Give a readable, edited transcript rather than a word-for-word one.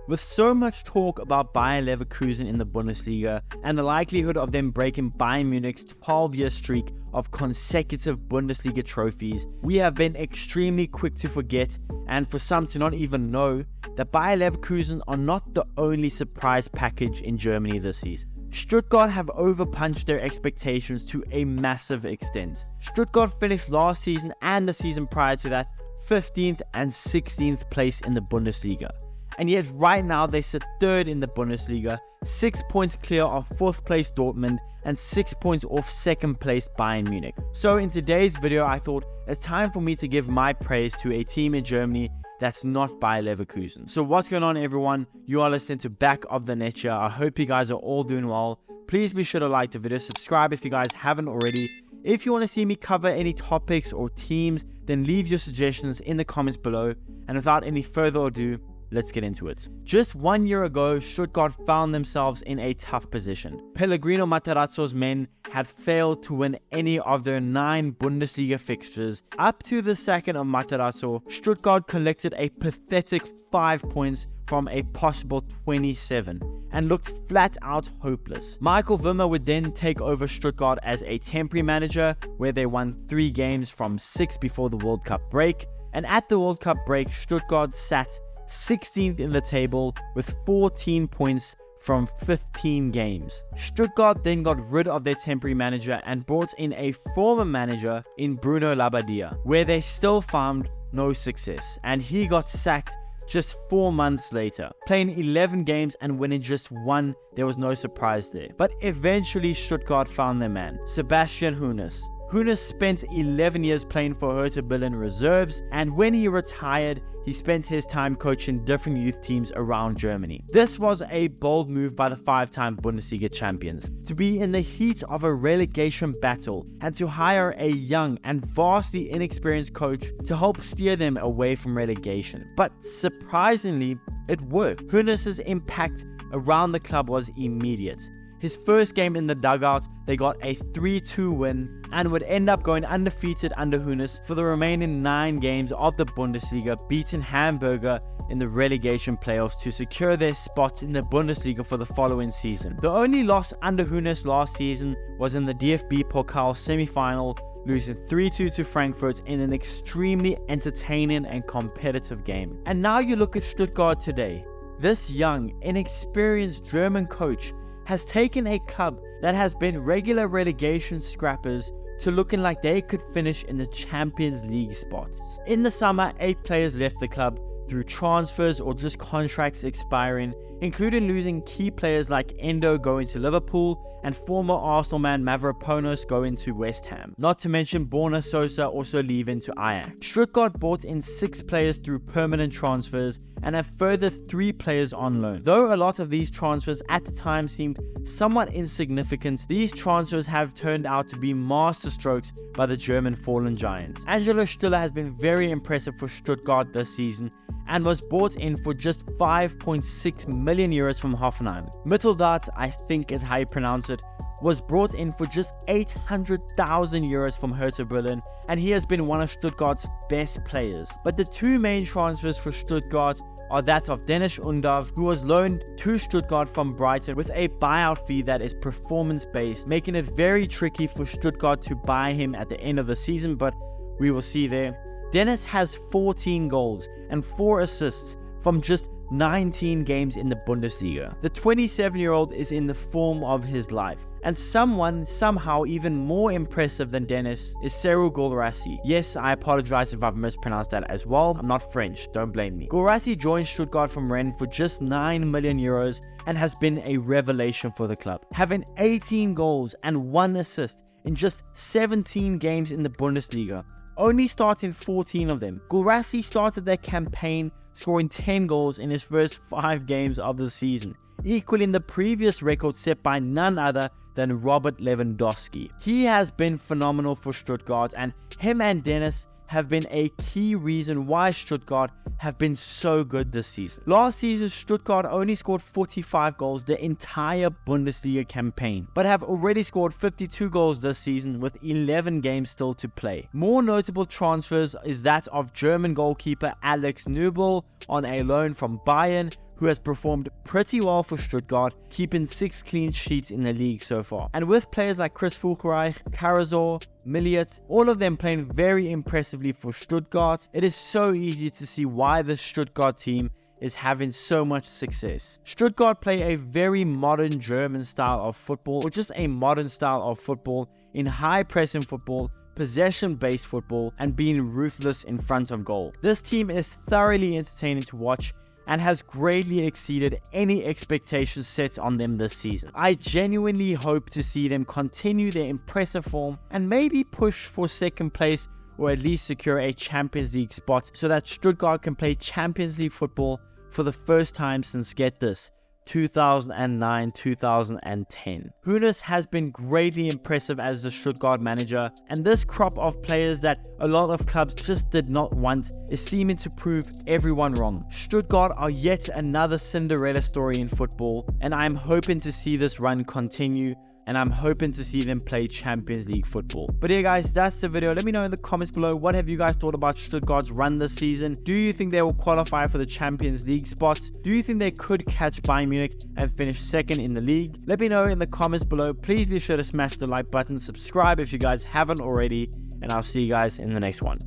With so much talk about Bayer Leverkusen in the Bundesliga and the likelihood of them breaking Bayern Munich's 12-year streak of consecutive Bundesliga trophies, we have been extremely quick to forget, and for some to not even know, that Bayer Leverkusen are not the only surprise package in Germany this season. Stuttgart have overpunched their expectations to a massive extent. Stuttgart finished last season and the season prior to that 15th and 16th place in the Bundesliga. And yet right now they sit 3rd in the Bundesliga, 6 points clear of 4th place Dortmund and 6 points off 2nd place Bayern Munich. So in today's video I thought it's time for me to give my praise to a team in Germany that's not Bayer Leverkusen. So what's going on everyone? You are listening to Back of the Net here. I hope you guys are all doing well. Please be sure to like the video, subscribe if you guys haven't already. If you want to see me cover any topics or teams, then leave your suggestions in the comments below. And without any further ado, let's get into it. Just 1 year ago, Stuttgart found themselves in a tough position. Pellegrino Materazzo's men had failed to win any of their 9 Bundesliga fixtures. Up to the sacking of Materazzo, Stuttgart collected a pathetic 5 points from a possible 27 and looked flat out hopeless. Michael Wimmer would then take over Stuttgart as a temporary manager, where they won 3 games from 6 before the World Cup break. And at the World Cup break, Stuttgart sat 16th in the table with 14 points from 15 games. Stuttgart then got rid of their temporary manager and brought in a former manager in Bruno Labbadia, where they still found no success, and he got sacked just 4 months later. Playing 11 games and winning just 1, there was no surprise there. But eventually Stuttgart found their man, Sebastian Hoeneß. Hoeneß spent 11 years playing for Hertha Berlin reserves, and when he retired, he spent his time coaching different youth teams around Germany. This was a bold move by the 5-time Bundesliga champions, to be in the heat of a relegation battle and to hire a young and vastly inexperienced coach to help steer them away from relegation. But surprisingly, it worked. Hoeneß's impact around the club was immediate. His first game in the dugout, they got a 3-2 win and would end up going undefeated under Hoeneß for the remaining 9 games of the Bundesliga, beating Hamburger in the relegation playoffs to secure their spot in the Bundesliga for the following season. The only loss under Hoeneß last season was in the VFB Pokal semi-final, losing 3-2 to Frankfurt in an extremely entertaining and competitive game. And now you look at Stuttgart today. This young, inexperienced German coach has taken a club that has been regular relegation scrappers to looking like they could finish in the Champions League spots. In the summer, 8 players left the club through transfers or just contracts expiring, including losing key players like Endo going to Liverpool and former Arsenal man Mavropanos going to West Ham. Not to mention Borna Sosa also leaving to Ajax. Stuttgart bought in 6 players through permanent transfers and a further 3 players on loan. Though a lot of these transfers at the time seemed somewhat insignificant, these transfers have turned out to be masterstrokes by the German fallen giants. Angelo Stiller has been very impressive for Stuttgart this season and was bought in for just 5.6 million euros from Hoffenheim. Mittelstadt, I think is how you pronounce it, was brought in for just 800,000 euros from Hertha Berlin, and he has been one of Stuttgart's best players. But the 2 main transfers for Stuttgart are that of Dennis Undav, who was loaned to Stuttgart from Brighton with a buyout fee that is performance-based, making it very tricky for Stuttgart to buy him at the end of the season, but we will see there. Dennis has 14 goals and 4 assists from just 19 games in the Bundesliga. The 27-year-old is in the form of his life. And someone somehow even more impressive than Dennis is Serhou Guirassy. Yes, I apologize if I've mispronounced that as well. I'm not French, don't blame me. Guirassy joined Stuttgart from Rennes for just 9 million euros and has been a revelation for the club, having 18 goals and 1 assist in just 17 games in the Bundesliga, only starting 14 of them. Guirassy started their campaign scoring 10 goals in his first 5 games of the season, equaling the previous record set by none other than Robert Lewandowski. He has been phenomenal for Stuttgart, and him and Dennis have been a key reason why Stuttgart have been so good this season. Last season, Stuttgart only scored 45 goals the entire Bundesliga campaign, but have already scored 52 goals this season with 11 games still to play. More notable transfers is that of German goalkeeper Alex Nübel on a loan from Bayern, who has performed pretty well for Stuttgart, keeping 6 clean sheets in the league so far. And with players like Chris Fulkerreich, Karazor, Milliot, all of them playing very impressively for Stuttgart, it is so easy to see why the Stuttgart team is having so much success. Stuttgart play a very modern German style of football, or just a modern style of football, in high pressing football, possession-based football, and being ruthless in front of goal. This team is thoroughly entertaining to watch and has greatly exceeded any expectations set on them this season. I genuinely hope to see them continue their impressive form and maybe push for second place, or at least secure a Champions League spot, so that Stuttgart can play Champions League football for the first time since, get this, 2009-2010. Hoeneß has been greatly impressive as the Stuttgart manager, and this crop of players that a lot of clubs just did not want is seeming to prove everyone wrong. Stuttgart are yet another Cinderella story in football, and I'm hoping to see this run continue, and I'm hoping to see them play Champions League football. But yeah guys, that's the video. Let me know in the comments below, what have you guys thought about Stuttgart's run this season? Do you think they will qualify for the Champions League spot? Do you think they could catch Bayern Munich and finish second in the league? Let me know in the comments below. Please be sure to smash the like button, subscribe if you guys haven't already, and I'll see you guys in the next one.